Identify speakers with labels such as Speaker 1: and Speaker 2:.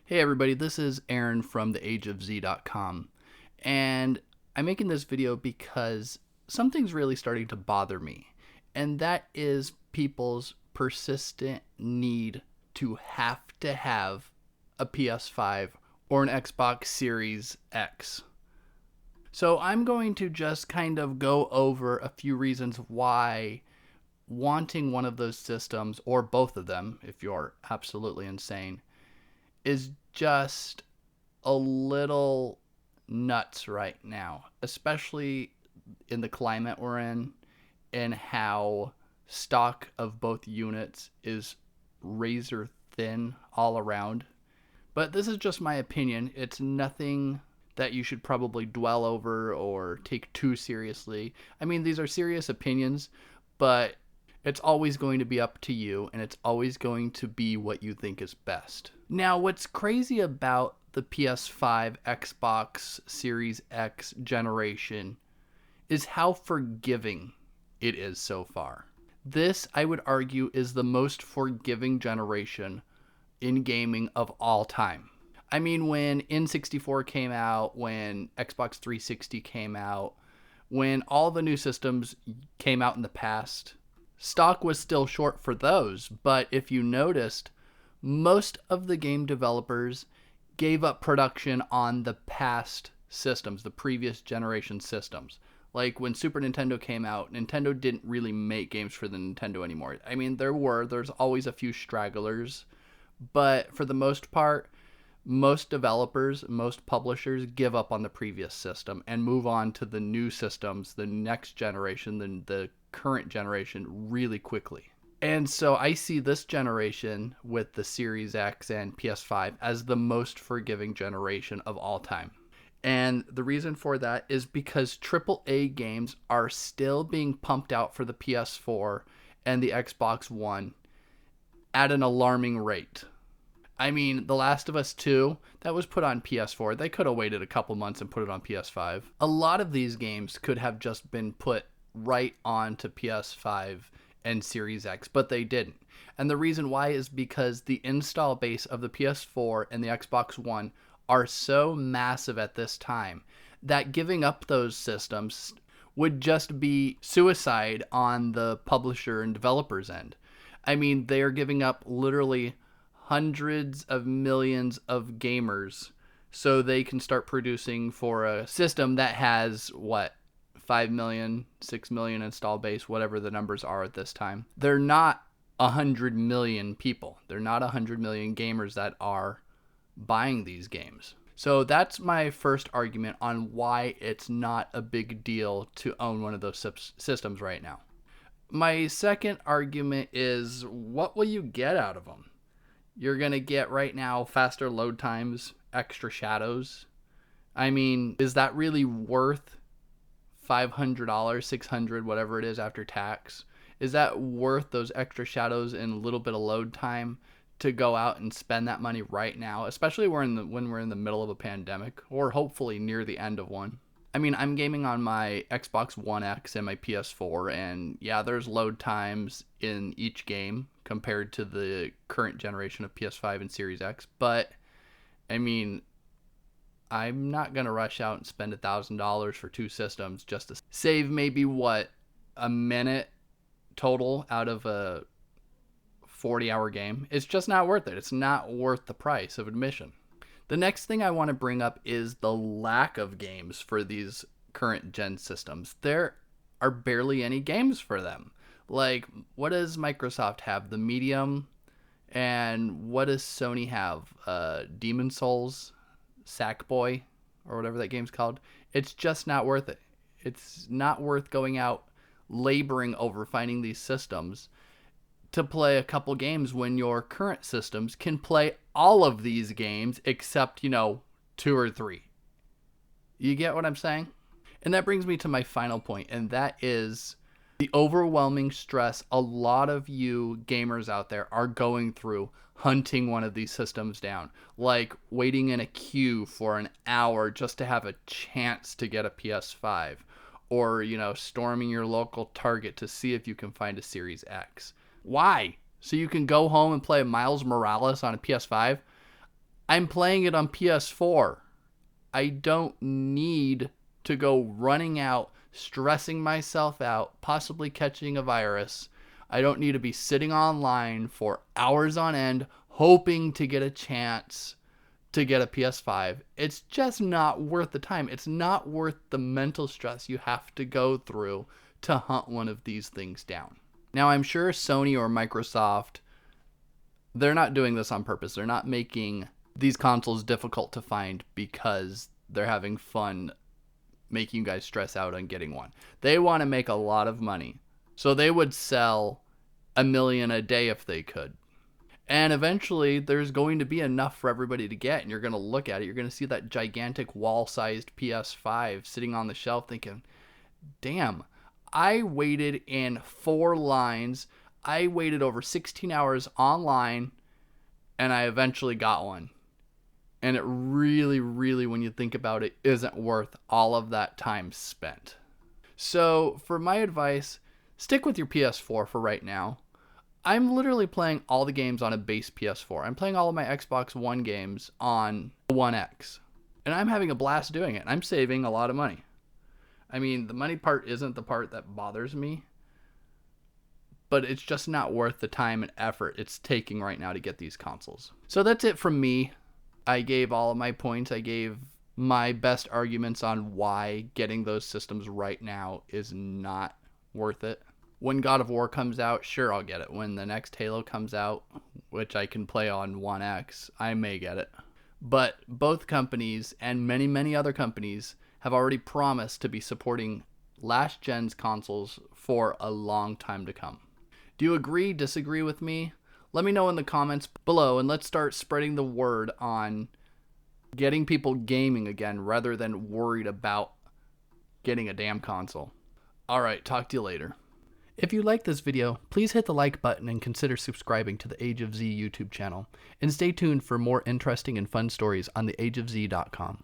Speaker 1: Hey everybody, this is Aaron from theageofz.com, and I'm making this video because something's really starting to bother me, and that is people's persistent need to have a PS5 or an Xbox Series X. So I'm going to just kind of go over a few reasons why wanting one of those systems, or both of them if you're absolutely insane, is just a little nuts right now, especially in the climate we're in and how stock of both units is razor thin all around. But this is just my opinion. It's nothing that you should probably dwell over or take too seriously. I mean, these are serious opinions, but it's always going to be up to you, and it's always going to be what you think is best. Now, what's crazy about the PS5, Xbox Series X generation is how forgiving it is so far. This, I would argue, is the most forgiving generation in gaming of all time. I mean, when N64 came out, when Xbox 360 came out, when all the new systems came out in the past, stock was still short for those, but if you noticed, most of the game developers gave up production on the past systems, the previous generation systems. Like when Super Nintendo came out, Nintendo didn't really make games for the Nintendo anymore. I mean, there's always a few stragglers, but for the most part, most developers, most publishers give up on the previous system and move on to the new systems, the next generation, the current generation really quickly. And so I see this generation with the Series X and PS5 as the most forgiving generation of all time. And the reason for that is because AAA games are still being pumped out for the PS4 and the Xbox One at an alarming rate. I mean, The Last of Us 2, that was put on PS4. They could have waited a couple months and put it on PS5. A lot of these games could have just been put right onto PS5 and Series X, but they didn't. And the reason why is because the install base of the PS4 and the Xbox One are so massive at this time that giving up those systems would just be suicide on the publisher and developer's end. I mean, they are giving up literally hundreds of millions of gamers so they can start producing for a system that has, what, 5 million, 6 million install base, whatever the numbers are at this time. They're not 100 million people. They're not 100 million gamers that are buying these games. So that's my first argument on why it's not a big deal to own one of those systems right now. My second argument is, what will you get out of them? You're going to get right now faster load times, extra shadows. I mean, is that really worth $500, $600, whatever it is after tax? Is that worth those extra shadows and a little bit of load time to go out and spend that money right now, especially when we're in the middle of a pandemic, or hopefully near the end of one? I mean, I'm gaming on my Xbox One X and my PS4, and yeah, there's load times in each game compared to the current generation of PS5 and Series X, but I mean, I'm not going to rush out and spend $1,000 for two systems just to save maybe, a minute total out of a 40-hour game. It's just not worth it. It's not worth the price of admission. The next thing I want to bring up is the lack of games for these current gen systems. There are barely any games for them. Like, what does Microsoft have? The Medium? And what does Sony have? Demon Souls? Sackboy? Or whatever that game's called? It's just not worth it. It's not worth going out laboring over finding these systems to play a couple games when your current systems can play all of these games except, 2 or 3. You get what I'm saying? And that brings me to my final point, and that is the overwhelming stress a lot of you gamers out there are going through hunting one of these systems down. Like waiting in a queue for an hour just to have a chance to get a PS5. Or, storming your local Target to see if you can find a Series X. Why? So you can go home and play Miles Morales on a PS5? I'm playing it on PS4. I don't need to go running out, stressing myself out, possibly catching a virus. I don't need to be sitting online for hours on end, hoping to get a chance to get a PS5. It's just not worth the time. It's not worth the mental stress you have to go through to hunt one of these things down. Now, I'm sure Sony or Microsoft, they're not doing this on purpose. They're not making these consoles difficult to find because they're having fun making you guys stress out on getting one. They want to make a lot of money. So they would sell 1 million a day if they could. And eventually there's going to be enough for everybody to get, and you're going to look at it. You're going to see that gigantic wall-sized PS5 sitting on the shelf thinking, damn, I waited in 4 lines. I waited over 16 hours online, and I eventually got one. And it really, really, when you think about it, isn't worth all of that time spent. So for my advice, stick with your PS4 for right now. I'm literally playing all the games on a base PS4. I'm playing all of my Xbox One games on One X. And I'm having a blast doing it. I'm saving a lot of money. I mean, the money part isn't the part that bothers me, but it's just not worth the time and effort it's taking right now to get these consoles. So that's it from me. I gave all of my points. I gave my best arguments on why getting those systems right now is not worth it. When God of War comes out, sure, I'll get it. When the next Halo comes out, which I can play on One X, I may get it. But both companies and many, many other companies have already promised to be supporting last gen's consoles for a long time to come. Do you agree, disagree with me? Let me know in the comments below, and let's start spreading the word on getting people gaming again rather than worried about getting a damn console. All right, talk to you later. If you like this video, please hit the like button and consider subscribing to the Age of Z YouTube channel. And stay tuned for more interesting and fun stories on theageofz.com.